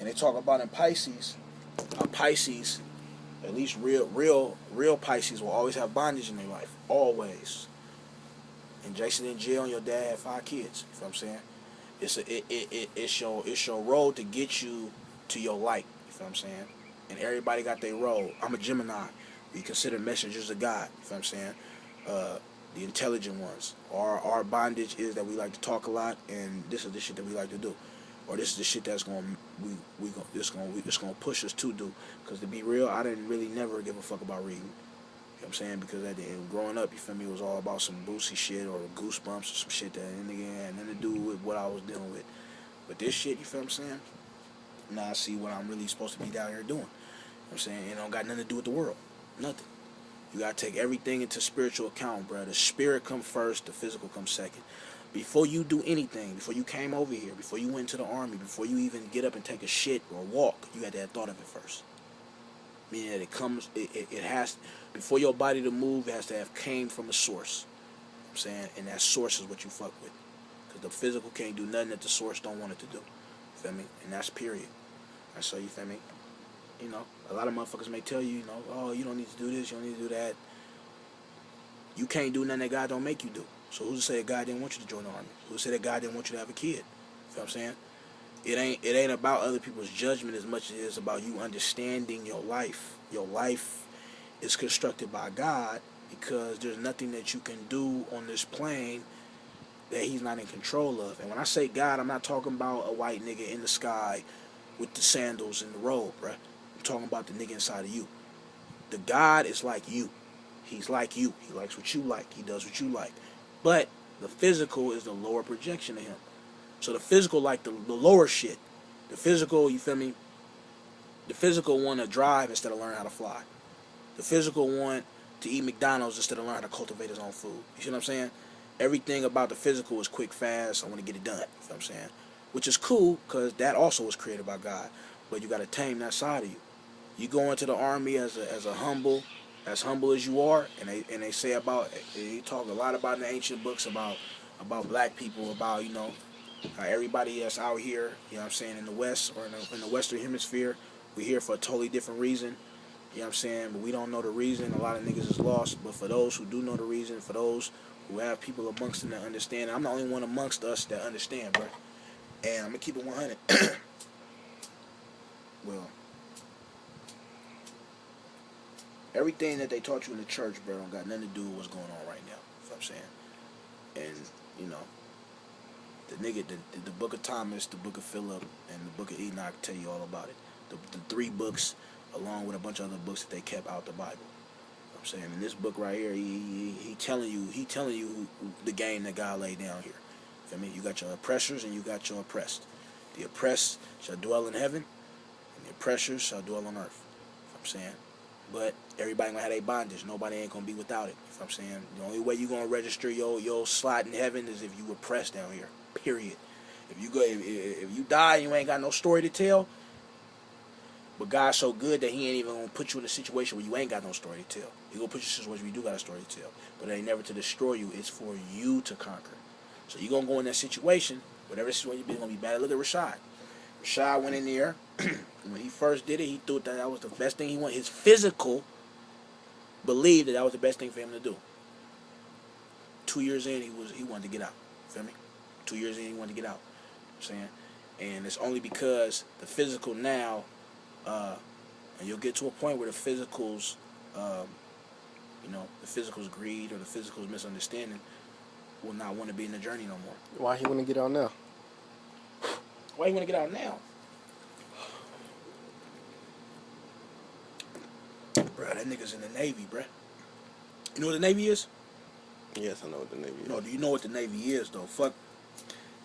And they talk about in Pisces, at least real Pisces will always have bondage in their life. Always. And Jason in jail and your dad had 5 kids. You know what I'm saying? It's your role to get you to your light. You know what I'm saying? And everybody got their role. I'm a Gemini. We consider messengers of God. You know what I'm saying? The intelligent ones. Our bondage is that we like to talk a lot, and this is the shit that we like to do, or this is the shit that's gonna push us to do. Because to be real, I didn't really never give a fuck about reading. You know what I'm saying? Because at the end, growing up, you feel me, it was all about some Boosie shit or Goosebumps or some shit that nigga had nothing to do with what I was dealing with. But this shit, you feel what I'm saying? Now I see what I'm really supposed to be down here doing. You know what I'm saying? It don't got nothing to do with the world. Nothing. You gotta take everything into spiritual account, bro. The spirit come first, the physical comes second. Before you do anything, before you came over here, before you went to the army, before you even get up and take a shit or walk, you had to have thought of it first. Meaning that it has, before your body to move, it has to have came from a source. You know what I'm saying? And that source is what you fuck with. Because the physical can't do nothing that the source don't want it to do. You feel me? And that's period. And so, you feel me? You know, a lot of motherfuckers may tell you, you know, oh, you don't need to do this, you don't need to do that. You can't do nothing that God don't make you do. So who's to say that God didn't want you to join the army? Who's to say that God didn't want you to have a kid? You know what I'm saying? It ain't about other people's judgment as much as it is about you understanding your life. Your life is constructed by God because there's nothing that you can do on this plane that he's not in control of. And when I say God, I'm not talking about a white nigga in the sky with the sandals and the robe, bruh. I'm talking about the nigga inside of you. The God is like you. He's like you. He likes what you like. He does what you like. But the physical is the lower projection of him. So the physical like the lower shit. The physical, you feel me? The physical want to drive instead of learn how to fly. The physical want to eat McDonald's instead of learn how to cultivate his own food. You see what I'm saying? Everything about the physical is quick, fast. I want to get it done. You know what I'm saying? Which is cool because that also was created by God. But you got to tame that side of you. You go into the army as humble as you are, and they say about, they talk a lot about in the ancient books about black people, about, you know, everybody that's out here, you know what I'm saying, in the West or in the Western Hemisphere, we here for a totally different reason. You know what I'm saying? But we don't know the reason. A lot of niggas is lost. But for those who do know the reason, for those who have people amongst them that understand, I'm the only one amongst us that understand, bro. And I'm gonna keep it 100. Well, everything that they taught you in the church, bro, don't got nothing to do with what's going on right now. You know what I'm saying? And, you know, the book of Thomas, the book of Philip, and the book of Enoch tell you all about it. The 3 books, along with a bunch of other books that they kept out the Bible. You know what I'm saying? In this book right here, he telling you the game that God laid down here. I mean, you got your oppressors and you got your oppressed. The oppressed shall dwell in heaven, and the oppressors shall dwell on earth. You know what I'm saying? But everybody gonna have their bondage. Nobody ain't gonna be without it. You know what I'm saying? The only way you gonna register your slot in heaven is if you oppressed down here. Period. If you die and you ain't got no story to tell, but God's so good that he ain't even gonna put you in a situation where you ain't got no story to tell. He gonna put you in a situation where you do got a story to tell. But it ain't never to destroy you, it's for you to conquer. So you gonna go in that situation, whatever situation you're gonna be bad. Look at Rashad. Rashad went in there. When he first did it, he thought that was the best thing he wanted. His physical believed that was the best thing for him to do. 2 years in, he wanted to get out. Feel me? 2 years in, he wanted to get out. You know what I'm saying? And it's only because the physical now, and you'll get to a point where the physical's, the physical's greed or the physical's misunderstanding will not want to be in the journey no more. Why he want to get out now? Why you want to get out now? Bruh, that nigga's in the Navy, bruh. You know what the Navy is? Yes, I know what the Navy is. No, do you know what the Navy is, though? Fuck.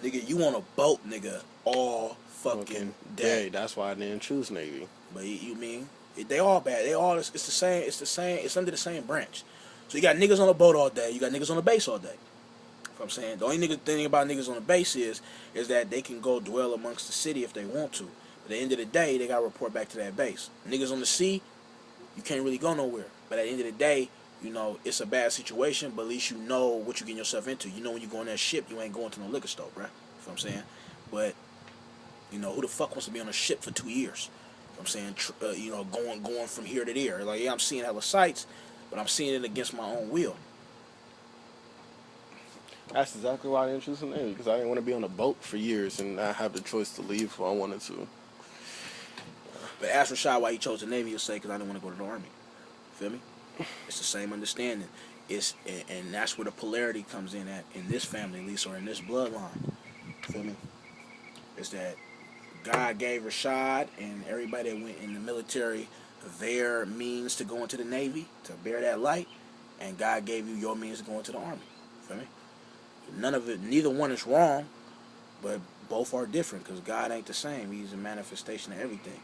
Nigga, you on a boat, nigga, all fucking day. That's why I didn't choose Navy. But you mean, they all bad. They all, it's the same, it's under the same branch. So you got niggas on a boat all day. You got niggas on the base all day. You know what I'm saying? The only thing about niggas on the base is that they can go dwell amongst the city if they want to. But at the end of the day, they got to report back to that base. Niggas on the sea, you can't really go nowhere. But at the end of the day, you know, it's a bad situation, but at least you know what you're getting yourself into. You know when you go on that ship, you ain't going to no liquor store, bruh. You know what I'm saying? But You know, who the fuck wants to be on a ship for 2 years? I'm saying, you know, going from here to there. Like, yeah, I'm seeing hella sights, but I'm seeing it against my own will. That's exactly why I didn't choose the Navy, because I didn't want to be on a boat for years and not have the choice to leave if I wanted to. But ask Rashad why he chose the Navy, he'll say, because I didn't want to go to the Army. Feel me? It's the same understanding. And that's where the polarity comes in at, in this family at least, or in this bloodline. Feel me? Is that God gave Rashad and everybody that went in the military their means to go into the Navy, to bear that light, and God gave you your means to go into the Army. Feel me? None of it, neither one is wrong, but both are different, because God ain't the same. He's a manifestation of everything.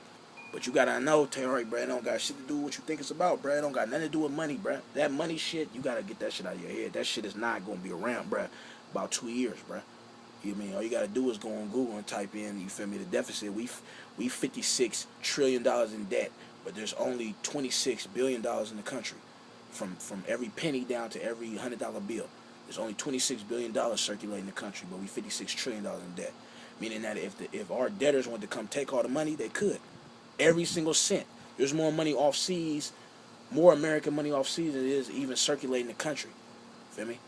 But you gotta know, Terry, bro, it don't got shit to do with what you think it's about, bro. It don't got nothing to do with money, bro. That money shit, you gotta get that shit out of your head. That shit is not gonna be around, bro, about 2 years, bro. You mean all you gotta do is go on Google and type in, you feel me, the deficit. We $56 trillion in debt, but there's only $26 billion in the country, from every penny down to every $100 bill. There's only $26 billion circulating in the country, but we $56 trillion in debt. Meaning that if our debtors wanted to come take all the money, they could. Every single cent. There's more money off seas, more American money off seas than it is even circulating the country. Feel me?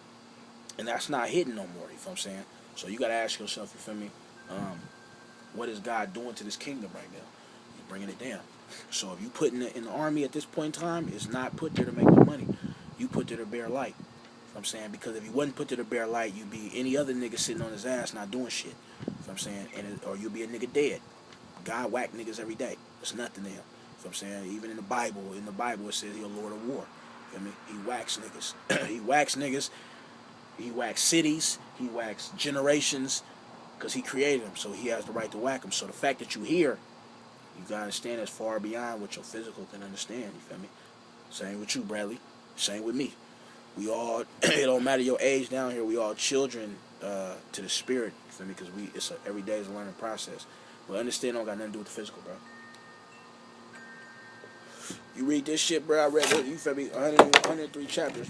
And that's not hidden no more, you feel what I'm saying? So you got to ask yourself, you feel me, what is God doing to this kingdom right now? He's bringing it down. So if you put in the army at this point in time, it's not put there to make no money. You put there to bear light. You know what I'm saying? Because if you wasn't put there to bear light, you'd be any other nigga sitting on his ass not doing shit. You know what I'm saying? Or you'll be a nigga dead. God whack niggas every day. It's nothing to him. You know what I'm saying? Even in the Bible it says he's a Lord of War. You know what I mean? He whacks niggas. He whacks niggas. He whacks cities. He whacks generations, because he created them. So he has the right to whack them. So the fact that you here, you gotta understand it's far beyond what your physical can understand. You feel me? Same with you, Bradley. Same with me. We all, it don't matter your age down here, we all children to the spirit. You feel me? Because every day is a learning process. But understand, don't got nothing to do with the physical, bro. You read this shit, bro. I read it. You feel me? 103 chapters.